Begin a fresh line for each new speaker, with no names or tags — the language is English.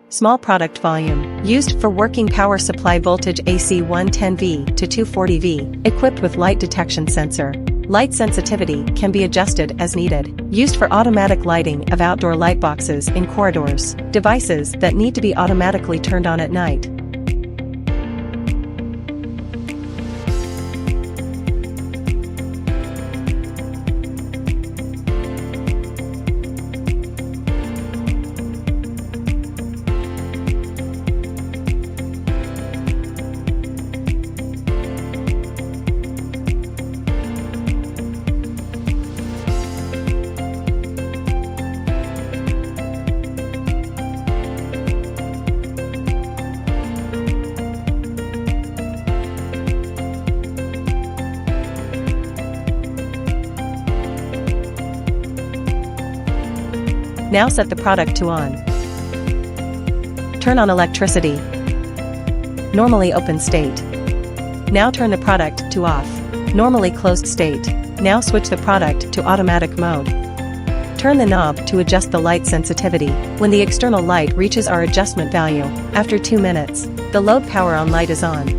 Small product volume, used for working power supply voltage AC 110V to 240V, equipped with light detection sensor. Light sensitivity can be adjusted as needed. Used for automatic lighting of outdoor light boxes in corridors. Devices that need to be automatically turned on at night. Now set the product to on. Turn on electricity. Normally open state. Now turn the product to off. Normally closed state. Now switch the product to automatic mode. Turn the knob to adjust the light sensitivity. When the external light reaches our adjustment value, after 2 minutes, the load power on light is on.